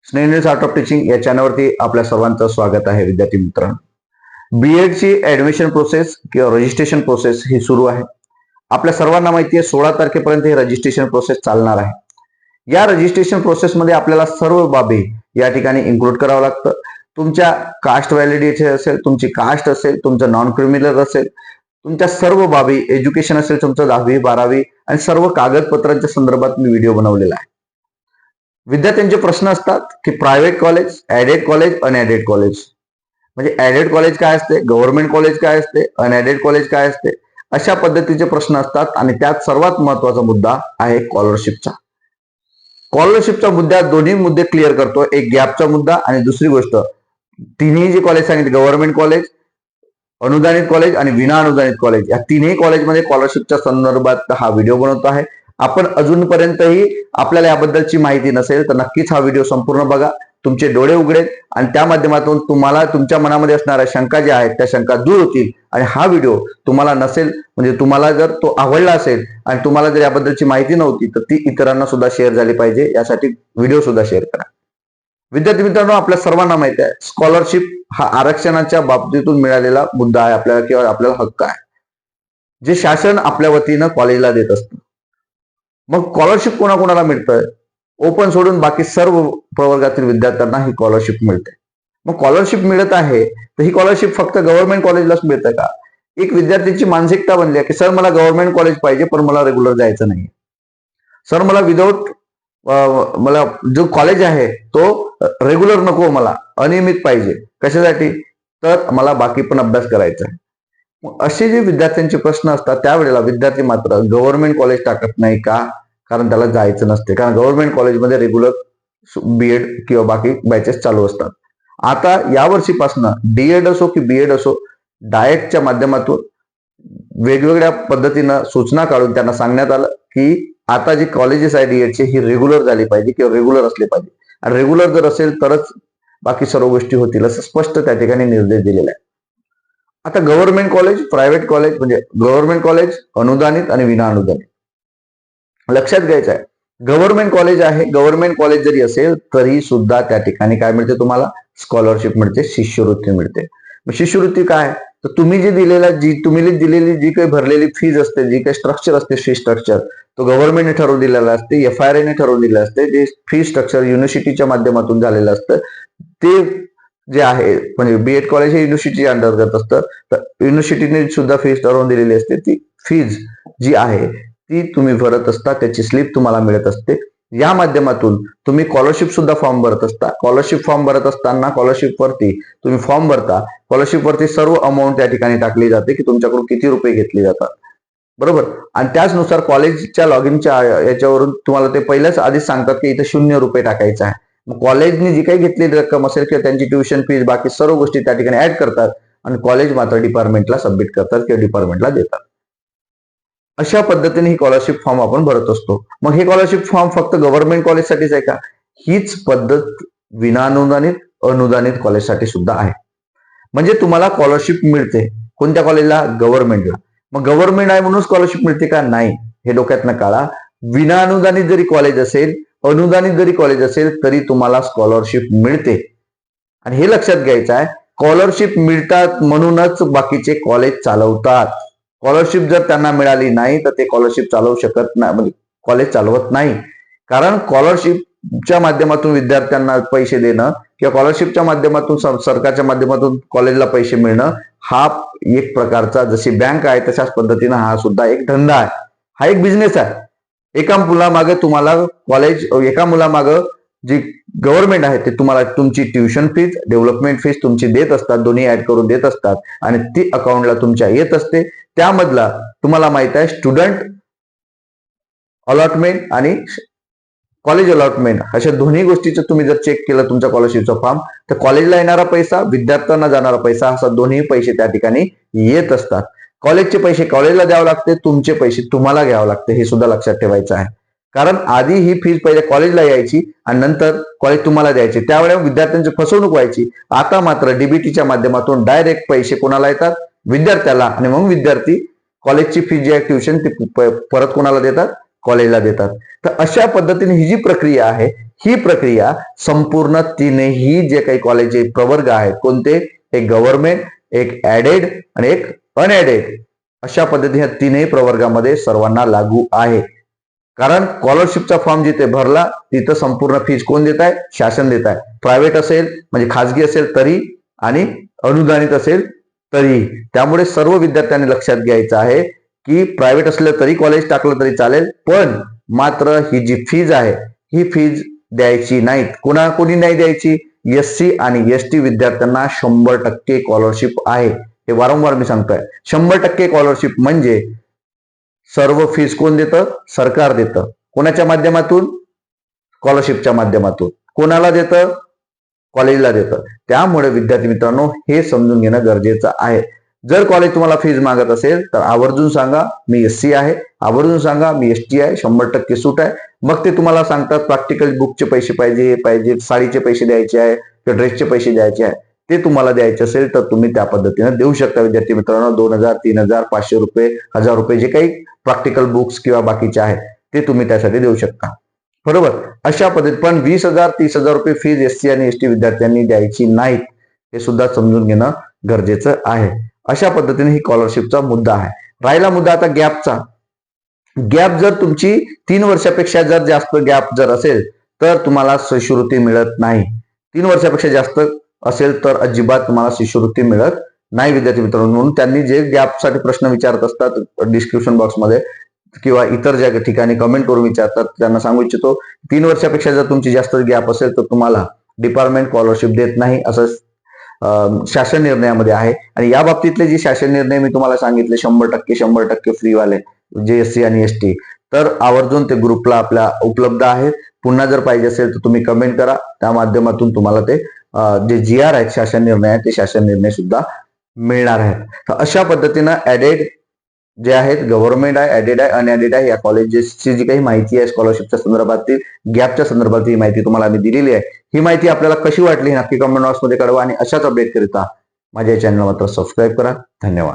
स्नेह art of teaching या चॅनलवरती आपल्या सर्वांचं स्वागत आहे. विद्यार्थी मित्रांनो, बीएड ची ऍडमिशन प्रोसेस किंवा रजिस्ट्रेशन प्रोसेस ही सुरू आहे. आपल्या सर्वांना माहिती आहे 16 तारखेपर्यंत ही रजिस्ट्रेशन प्रोसेस चालणार आहे. या रजिस्ट्रेशन प्रोसेसमध्ये आपल्याला सर्व बाबी या ठिकाणी इन्क्लूड करावं लागतं. तुमच्या कास्ट व्हॅलिडिटी असेल, तुमची कास्ट असेल, तुमचं नॉन क्रिमिनल असेल, तुमच्या सर्व बाबी, एज्युकेशन असेल तुमचं 10वी 12वी आणि सर्व कागदपत्रांच्या संदर्भात मी व्हिडिओ बनवलेला आहे. विद्यार्थ्यांचे प्रश्न असतात की private college, added college, unaided college, म्हणजे ऍडेड कॉलेज काय असते, गव्हर्नमेंट कॉलेज काय असते, अनएडेड कॉलेज काय असते, अशा पद्धतीचे प्रश्न असतात. आणि त्यात सर्वात महत्वाचा मुद्दा आहे स्कॉलरशिपचा. स्कॉलरशिपच्या मुद्द्यात दोन्ही मुद्दे क्लिअर करतो. एक गॅपचा मुद्दा आणि दुसरी गोष्ट तिन्ही जे कॉलेज सांगितले, गव्हर्नमेंट कॉलेज, अनुदानित कॉलेज आणि विना अनुदानित कॉलेज, या तिन्ही कॉलेजमध्ये स्कॉलरशिपच्या संदर्भात हा व्हिडिओ बनवतो आहे. आपण अजूनपर्यंतही आपल्याला याबद्दलची माहिती नसेल तर नक्कीच हा व्हिडिओ संपूर्ण बघा. तुमचे डोळे उघडेल आणि त्या माध्यमातून तुम्हाला तुमच्या मनामध्ये असणाऱ्या शंका ज्या आहेत त्या शंका दूर होतील. आणि हा व्हिडिओ तुम्हाला नसेल, म्हणजे तुम्हाला जर तो आवडला असेल आणि तुम्हाला जर याबद्दलची माहिती नव्हती तर ती इतरांना सुद्धा शेअर झाली पाहिजे, यासाठी व्हिडिओ सुद्धा शेअर करा. विद्यार्थी मित्रांनो, आपल्या सर्वांना माहिती आहे स्कॉलरशिप हा आरक्षणाच्या बाबतीतून मिळालेला मुद्दा आहे आपल्याला, किंवा आपल्याला हक्क आहे, जे शासन आपल्या वतीनं कॉलेजला देत असतं. मग स्कॉलरशिप कोणाकोणाला मिळतंय? ओपन सोडून बाकी सर्व प्रवर्गातील विद्यार्थ्यांना ही स्कॉलरशिप मिळते. मग स्कॉलरशिप मिळत आहे तर ही स्कॉलरशिप फक्त गव्हर्नमेंट कॉलेजलाच मिळते का? एक विद्यार्थ्याची मानसिकता बनली आहे की सर मला गव्हर्नमेंट कॉलेज पाहिजे पण मला रेग्युलर जायचं नाही. सर मला विदाऊट मला जो कॉलेज आहे तो रेग्युलर नको, मला अनियमित पाहिजे. कशासाठी? तर मला बाकी पण अभ्यास करायचा आहे. असे जे विद्यार्थ्यांचे प्रश्न असतात त्यावेळेला विद्यार्थी मात्र गव्हर्नमेंट कॉलेज टाकत नाही का? कारण त्याला जायचं नसते, कारण गव्हर्नमेंट कॉलेजमध्ये रेग्युलर बीएड किंवा बाकी बॅचेस चालू असतात. आता यावर्षीपासून डीएड असो की बीएड असो, डाएटच्या माध्यमातून वेगवेगळ्या पद्धतीनं सूचना काढून त्यांना सांगण्यात आलं की आता जी कॉलेजेस आहे डीएडची ही रेग्युलर झाली पाहिजे किंवा रेग्युलर असले पाहिजे, आणि रेग्युलर जर असेल तरच बाकी सर्व गोष्टी होतील, असं स्पष्ट त्या ठिकाणी निर्देश दिलेला आहे. आता गव्हर्नमेंट कॉलेज, प्रायव्हेट कॉलेज, म्हणजे गव्हर्नमेंट कॉलेज, अनुदानित आणि विना अनुदानित, लक्षात घ्यायचं आहे. गव्हर्नमेंट कॉलेज आहे, गव्हर्नमेंट कॉलेज जरी असेल तरी सुद्धा त्या ठिकाणी काय मिळते? तुम्हाला स्कॉलरशिप मिळते, शिष्यवृत्ती मिळते. शिष्यवृत्ती काय? तर तुम्ही दिलेली जी काही भरलेली फीज असते, जी काही स्ट्रक्चर असते, फी स्ट्रक्चर, तो गव्हर्नमेंटने ठरवून दिलेला असते, FIRAने ठरवून दिलेलं असते. जे फी स्ट्रक्चर युनिव्हर्सिटीच्या माध्यमातून झालेलं असतं ते जे आहे, म्हणजे बीएड कॉलेज हे युनिव्हर्सिटी अंतर्गत असतं, तर युनिव्हर्सिटीने सुद्धा फीज ठरवून दिलेली असते. ती फीज जी आहे ती तुम्ही भरत असता, त्याची स्लिप तुम्हाला मिळत असते. या माध्यमातून तुम्ही स्कॉलरशिप सुद्धा फॉर्म भरत असता. स्कॉलरशिप फॉर्म भरत असताना स्कॉलरशिप वरती तुम्ही फॉर्म भरता, स्कॉलरशिप वरती सर्व अमाऊंट त्या ठिकाणी टाकली जाते की तुमच्याकडून किती रुपये घेतले जातात, बरोबर. आणि त्याचनुसार कॉलेजच्या लॉग इनच्या याच्यावरून तुम्हाला ते पहिल्याच आधीच सांगतात की इथे 0 रुपये टाकायचं आहे. मग कॉलेजने जी काही घेतलेली रक्कम असेल किंवा त्यांची ट्युशन फीज, बाकी सर्व गोष्टी त्या ठिकाणी ऍड करतात आणि कॉलेज मात्र डिपार्टमेंटला सबमिट करतात किंवा डिपार्टमेंटला देतात. अशा पद्धतीने ही स्कॉलरशिप फॉर्म आपण भरत असतो. मग हे स्कॉलरशिप फॉर्म फक्त गव्हर्नमेंट कॉलेजसाठीच आहे का? हीच पद्धत विना अनुदानित, अनुदानित कॉलेजसाठी सुद्धा आहे. म्हणजे तुम्हाला स्कॉलरशिप मिळते कोणत्या कॉलेजला? गव्हर्नमेंटला. मग गव्हर्नमेंट आहे म्हणून स्कॉलरशिप मिळते का? नाही, हे डोक्यातनं काढा. विना अनुदानित जरी कॉलेज असेल, अनुदानित जरी कॉलेज असेल तरी तुम्हाला स्कॉलरशिप मिळते. आणि हे लक्षात घ्यायचं आहे, स्कॉलरशिप मिळतात म्हणूनच बाकीचे कॉलेज चालवतात. स्कॉलरशिप जर त्यांना मिळाली नाही तर ते स्कॉलरशिप चालवू शकत नाही, म्हणजे कॉलेज चालवत नाही. कारण स्कॉलरशिपच्या माध्यमातून विद्यार्थ्यांना पैसे देणं किंवा स्कॉलरशिपच्या माध्यमातून सरकारच्या माध्यमातून कॉलेजला पैसे मिळणं हा एक प्रकारचा, जशी बँक आहे तशाच पद्धतीनं हा सुद्धा एक धंदा आहे, हा एक बिझनेस आहे. एका मुलामागे तुम्हाला कॉलेज, एका मुलामागे जी गव्हर्नमेंट आहे ते तुम्हाला तुमची ट्युशन फीज, डेव्हलपमेंट फीज तुमची देत असतात, दोन्ही ऍड करून देत असतात आणि ती अकाउंटला तुमच्या येत असते. त्यामधला तुम्हाला माहित आहे स्टुडंट अलॉटमेंट आणि कॉलेज अलॉटमेंट, अशा दोन्ही गोष्टीचं तुम्ही जर चेक केलं तुमच्या स्कॉलरशिपचा फॉर्म, तर कॉलेजला येणारा पैसा, विद्यार्थ्यांना जाणारा पैसा, असा दोन्ही पैसे त्या ठिकाणी येत असतात. कॉलेजचे पैसे कॉलेजला द्यावे लागते, तुमचे पैसे तुम्हाला घ्यावे लागते, हे सुद्धा लक्षात ठेवायचं आहे. कारण आधी ही फीज पहिले कॉलेजला यायची आणि नंतर कॉलेज तुम्हाला द्यायचे, त्यावेळेला विद्यार्थ्यांची फसवणूक व्हायची. आता मात्र डीबीटीच्या माध्यमातून डायरेक्ट पैसे कोणाला येतात? विद्यार्थ्याला. आणि मग विद्यार्थी कॉलेजची फी जी आहे ट्युशन ती परत कोणाला देतात? कॉलेजला देतात. तर अशा पद्धतीने ही जी प्रक्रिया आहे, ही प्रक्रिया संपूर्ण तीनही जे काही कॉलेजचे प्रवर्ग आहेत, कोणते, एक गव्हर्नमेंट, एक ऍडेड आणि एक अनएडेड, अशा पद्धतीने ह्या तीनही प्रवर्गामध्ये सर्वांना लागू आहे. कारण स्कॉलरशिपचा फॉर्म जिथे भरला तिथं संपूर्ण फीज कोण देत आहे? शासन देत आहे. प्रायव्हेट असेल म्हणजे खाजगी असेल तरी आणि अनुदानित असेल तरी. त्यामुळे सर्व विद्यार्थ्यांनी लक्षात घ्यायचं आहे की प्रायव्हेट असलं तरी कॉलेज टाकलं तरी चालेल, पण मात्र ही जी फीज आहे ही फीज द्यायची नाहीत. कोणी नाही द्यायची? एससी आणि एसटी विद्यार्थ्यांना 100% स्कॉलरशिप आहे. हे वारंवार मी सांगतोय. 100% स्कॉलरशिप म्हणजे सर्व फीज कोण देतं? सरकार देतं. कोणाच्या माध्यमातून? स्कॉलरशिपच्या माध्यमातून. कोणाला देतं? कॉलेजला देतं. त्यामुळे विद्यार्थी मित्रांनो हे समजून घेणं गरजेचं आहे. जर कॉलेज तुम्हाला फीज मागत असेल तर आवर्जून सांगा मी एससी आहे, आवर्जून सांगा मी एसटी आहे, 100% सूट आहे. मग ते तुम्हाला सांगतात प्रॅक्टिकल बुकचे पैसे पाहिजे, हे पाहिजे, साडीचे पैसे द्यायचे आहे किंवा ड्रेसचे पैसे द्यायचे आहे. ते तुम्हाला द्यायचे असेल तर तुम्ही त्या पद्धतीने देऊ शकता विद्यार्थी मित्रांनो. 2000, 3000, 500 रुपये, 1000 रुपये जे काही प्रॅक्टिकल बुक्स किंवा बाकीचे आहेत ते तुम्ही त्यासाठी देऊ शकता. बरोबर. अशा पद्धती पण 20,000, 30,000 रुपये फीज एससी आणि एसटी विद्यार्थ्यांनी द्यायची नाहीत, हे सुद्धा समजून घेणं गरजेचं आहे. अशा पद्धतीने ही स्कॉलरशिपचा मुद्दा आहे. राहिला मुद्दा आता गॅपचा. गॅप जर तुमची 3 वर्षापेक्षा जर जास्त गॅप जर असेल तर तुम्हाला शिष्यवृत्ती मिळत नाही. 3 वर्षापेक्षा जास्त असेल तर अजिबात तुम्हाला शिष्यवृत्ती मिळत नाही विद्यार्थी मित्रांनो. म्हणून त्यांनी जे गॅपसाठी प्रश्न विचारत असतात डिस्क्रिप्शन बॉक्समध्ये किंवा इतर ज्या ठिकाणी कमेंट करून विचारतात त्यांना सांगू इच्छितो, 3 वर्षापेक्षा जर तुमची जास्त गॅप असेल तर तुम्हाला डिपार्टमेंट स्कॉलरशिप देत नाही असं शासन निर्णयामध्ये आहे. आणि या बाबतीतले जे शासन निर्णय मी तुम्हाला सांगितले 100% फ्रीवाले जे एससी आणि एसटी, तर आवर्जून ते ग्रुपला आपल्या उपलब्ध आहेत. पुन्हा जर पाहिजे असेल तर तुम्ही कमेंट करा, त्या माध्यमातून तुम्हाला ते जे GR आहेत शासन निर्णय आहेत ते शासन निर्णय सुद्धा मिळणार आहेत. तर अशा पद्धतीनं ऍडेड जे आहेत, गव्हर्नमेंट आहे, ऍडेड आहे, अनएडेड आहे, या कॉलेजेसची जी काही माहिती आहे स्कॉलरशिपच्या संदर्भातील, गॅपच्या संदर्भातील ही माहिती तुम्हाला मी दिलेली आहे. ही माहिती आपल्याला कशी वाटली नक्की कमेंट बॉक्समध्ये कळवा आणि अशाच अपडेट करिता माझ्या चॅनल मात्र सबस्क्राईब करा. धन्यवाद.